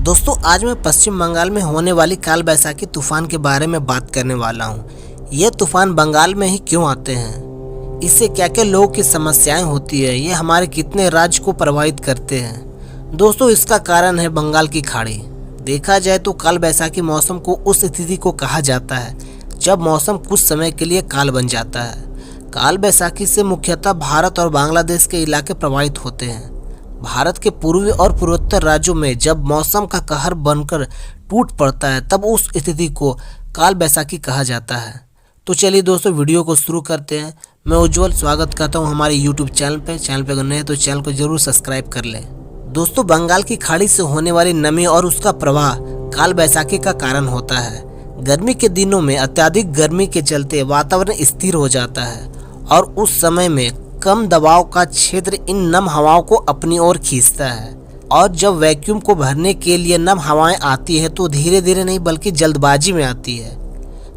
दोस्तों आज मैं पश्चिम बंगाल में होने वाली काल बैसाखी तूफान के बारे में बात करने वाला हूँ। ये तूफान बंगाल में ही क्यों आते हैं, इससे क्या क्या लोगों की समस्याएं होती है, ये हमारे कितने राज्य को प्रभावित करते हैं। दोस्तों इसका कारण है बंगाल की खाड़ी। देखा जाए तो काल बैसाखी मौसम को उस स्थिति को कहा जाता है जब मौसम कुछ समय के लिए काल बन जाता है। काल बैसाखी से मुख्यतः भारत और बांग्लादेश के इलाके प्रभावित होते हैं। भारत के पूर्वी और पूर्वोत्तर राज्यों में जब मौसम का कहर बनकर टूट पड़ता है तब उस स्थिति को काल बैसाखी कहा जाता है। तो चलिए दोस्तों वीडियो को शुरू करते हैं। मैं उज्जवल स्वागत करता हूं हमारे यूट्यूब चैनल पे अगर नए हैं तो चैनल को जरूर सब्सक्राइब कर लें। दोस्तों बंगाल की खाड़ी से होने वाली नमी और उसका प्रवाह काल बैसाखी का कारण होता है। गर्मी के दिनों में अत्यधिक गर्मी के चलते वातावरण स्थिर हो जाता है और उस समय में कम दबाव का क्षेत्र इन नम हवाओं को अपनी ओर खींचता है और जब वैक्यूम को भरने के लिए नम हवाएं आती है तो धीरे धीरे नहीं बल्कि जल्दबाजी में आती है,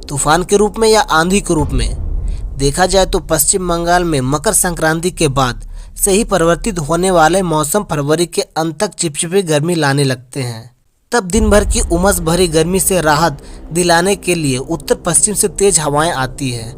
तूफान के रूप में या आंधी के रूप में। देखा जाए तो पश्चिम बंगाल में मकर संक्रांति के बाद से ही परिवर्तित होने वाले मौसम फरवरी के अंत तक चिपचिपी गर्मी लाने लगते हैं। तब दिन भर की उमस भरी गर्मी से राहत दिलाने के लिए उत्तर पश्चिम से तेज हवाएं आती है।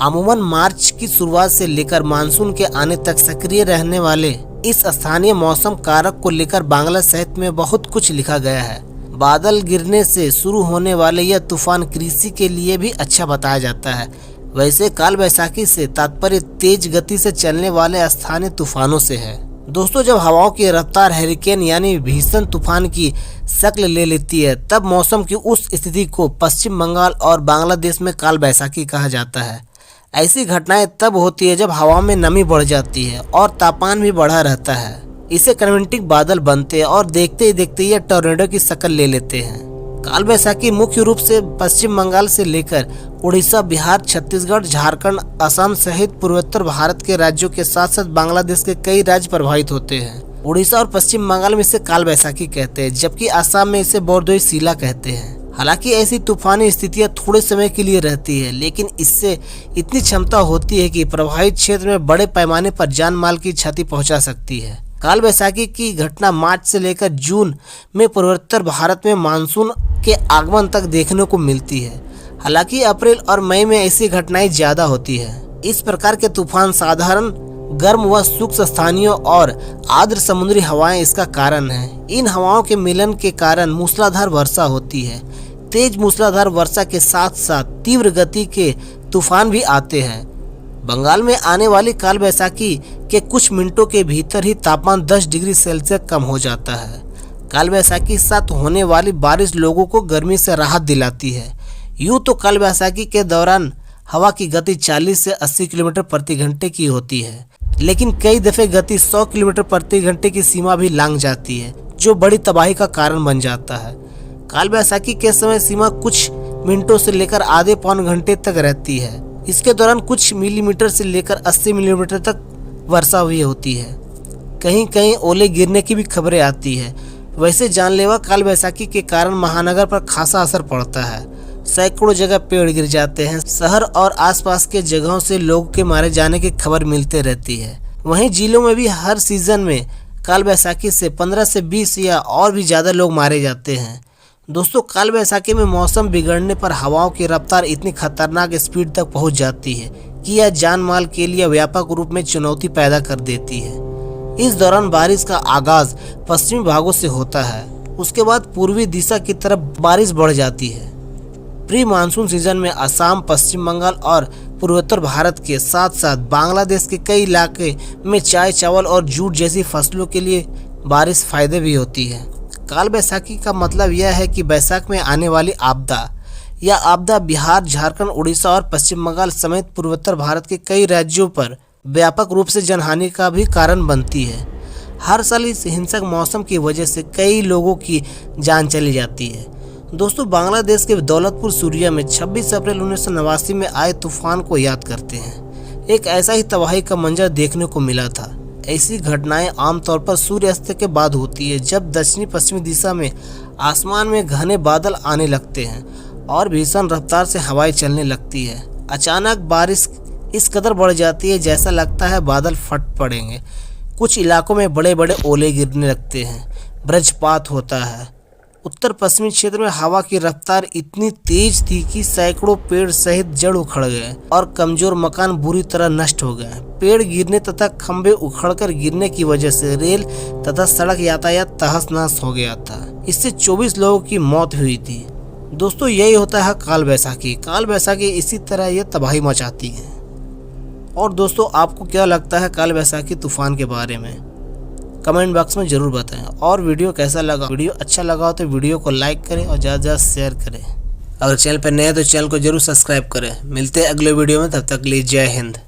अमूमन मार्च की शुरुआत से लेकर मानसून के आने तक सक्रिय रहने वाले इस स्थानीय मौसम कारक को लेकर बांग्ला साहित्य में बहुत कुछ लिखा गया है। बादल गिरने से शुरू होने वाले यह तूफान कृषि के लिए भी अच्छा बताया जाता है। वैसे काल बैसाखी से तात्पर्य तेज गति से चलने वाले स्थानीय तूफानों से है। दोस्तों जब हवाओं की रफ्तार हैरिकेन यानी भीषण तूफान की शक्ल ले लेती है तब मौसम की उस स्थिति को पश्चिम बंगाल और बांग्लादेश में काल बैसाखी कहा जाता है। ऐसी घटनाएं तब होती है जब हवा में नमी बढ़ जाती है और तापमान भी बढ़ा रहता है। इसे कन्वेक्टिव बादल बनते हैं और देखते ही देखते ये टोर्नेडो की शक्ल ले लेते हैं। काल बैसाखी मुख्य रूप से पश्चिम बंगाल से लेकर उड़ीसा, बिहार, छत्तीसगढ़, झारखंड, असम सहित पूर्वोत्तर भारत के राज्यों के साथ साथ बांग्लादेश के कई राज्य प्रभावित होते हैं। उड़ीसा और पश्चिम बंगाल में इसे काल बैसाखी कहते हैं जबकि असम में इसे बोरदोई सीला कहते हैं। हालांकि ऐसी तूफानी स्थितियां थोड़े समय के लिए रहती है लेकिन इससे इतनी क्षमता होती है कि प्रभावित क्षेत्र में बड़े पैमाने पर जान माल की क्षति पहुंचा सकती है। काल बैसाखी की घटना मार्च से लेकर जून में पूर्वोत्तर भारत में मानसून के आगमन तक देखने को मिलती है। हालांकि अप्रैल और मई में ऐसी घटनाएं ज्यादा होती है। इस प्रकार के तूफान साधारण गर्म व शुष्क स्थानीय और आर्द्र समुद्री हवाएं इसका कारण है। इन हवाओं के मिलन के कारण मूसलाधार वर्षा होती है। तेज मूसलाधार वर्षा के साथ साथ तीव्र गति के तूफान भी आते हैं। बंगाल में आने वाली काल बैसाखी के कुछ मिनटों के भीतर ही तापमान 10 डिग्री सेल्सियस कम हो जाता है। काल बैसाखी के साथ होने वाली बारिश लोगों को गर्मी से राहत दिलाती है। यूँ तो काल बैसाखी के दौरान हवा की गति 40 से 80 किलोमीटर प्रति घंटे की होती है लेकिन कई दफे गति 100 किलोमीटर प्रति घंटे की सीमा भी लांघ जाती है जो बड़ी तबाही का कारण बन जाता है। काल बैसाखी के समय सीमा कुछ मिनटों से लेकर आधे पौन घंटे तक रहती है। इसके दौरान कुछ मिलीमीटर से लेकर 80 मिलीमीटर तक वर्षा हुई होती है। कहीं कहीं ओले गिरने की भी खबरें आती है। वैसे जानलेवा काल बैसाखी के कारण महानगर पर खासा असर पड़ता है। सैकड़ों जगह पेड़ गिर जाते हैं। शहर और आसपास के जगहों से लोगों के मारे जाने की खबर मिलते रहती है। वहीं जिलों में भी हर सीजन में काल बैसाखी से 15 से 20 या और भी ज़्यादा लोग मारे जाते हैं। दोस्तों काल बैसाखी में मौसम बिगड़ने पर हवाओं की रफ्तार इतनी खतरनाक स्पीड तक पहुंच जाती है कि यह जान माल के लिए व्यापक रूप में चुनौती पैदा कर देती है। इस दौरान बारिश का आगाज पश्चिमी भागों से होता है, उसके बाद पूर्वी दिशा की तरफ बारिश बढ़ जाती है। प्री मानसून सीजन में असम, पश्चिम बंगाल और पूर्वोत्तर भारत के साथ साथ बांग्लादेश के कई इलाके में चाय, चावल और जूट जैसी फसलों के लिए बारिश फायदे भी होती है। काल बैसाखी का मतलब यह है कि बैसाख में आने वाली आपदा बिहार, झारखंड, उड़ीसा और पश्चिम बंगाल समेत पूर्वोत्तर भारत के कई राज्यों पर व्यापक रूप से जनहानि का भी कारण बनती है। हर साल इस हिंसक मौसम की वजह से कई लोगों की जान चली जाती है। दोस्तों बांग्लादेश के दौलतपुर सूरिया में 26 अप्रैल 1989 में आए तूफान को याद करते हैं। एक ऐसा ही तबाही का मंजर देखने को मिला था। ऐसी घटनाएं आमतौर पर सूर्यास्त के बाद होती है जब दक्षिणी पश्चिमी दिशा में आसमान में घने बादल आने लगते हैं और भीषण रफ्तार से हवाएं चलने लगती है। अचानक बारिश इस कदर बढ़ जाती है जैसा लगता है बादल फट पड़ेंगे। कुछ इलाकों में बड़े बड़े ओले गिरने लगते हैं, वज्रपात होता है उत्तर पश्चिमी क्षेत्र में हवा की रफ्तार इतनी तेज थी कि सैकड़ों पेड़ सहित जड़ उखड़ गए और कमजोर मकान बुरी तरह नष्ट हो गए। पेड़ गिरने तथा खंभे उखड़कर गिरने की वजह से रेल तथा सड़क यातायात तहस नहस हो गया था। इससे 24 लोगों की मौत हुई थी। दोस्तों, यही होता है काल बैसाखी। काल बैसाखी इसी तरह ये तबाही मचाती है। और दोस्तों, आपको क्या लगता है काल बैसाखी तूफान के बारे में? कमेंट बॉक्स में जरूर बताएं। और वीडियो कैसा लगा? वीडियो अच्छा लगा हो तो वीडियो को लाइक करें और ज़्यादा से ज़्यादा शेयर करें। अगर चैनल पर नए हैं तो चैनल को जरूर सब्सक्राइब करें। मिलते हैं अगले वीडियो में, तब तक के लिए जय हिंद।